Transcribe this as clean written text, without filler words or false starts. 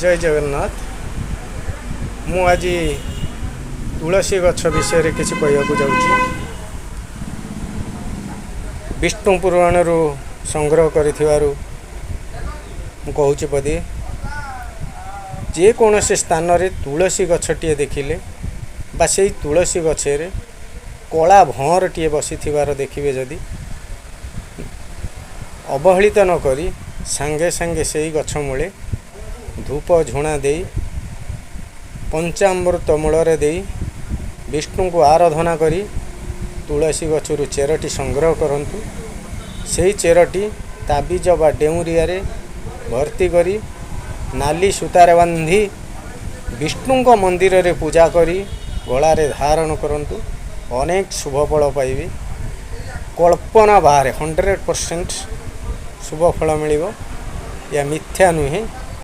जय जगन्नाथ। मु आज तुलसी गछ विषय किसी कहवाक जाऊँगी। विष्णु पुराण संग्रह करूँ पदे जेकोसी स्थान रे तुलसी गछटे देखिले बा से तुलसी गछरे कला भंवर टे बसी देखिए जदि अवहेलित न करी सांगे सांगे से गछ मूले धूप झुणा दे पंचामृत मूलरे दे विष्णु को आराधना करी तुलसी गछरु चेरटी संग्रह करंतु। से चेरटी ताबीज बा डेउरिया भर्ती करी नाली सूतार बांधी विष्णु मंदिर रे पूजा करी गलारे धारण करंतु। अनेक शुभ फल पाइबे। कल्पना बाहर 100% शुभ फल मिलिबो। या मिथ्या नुहे।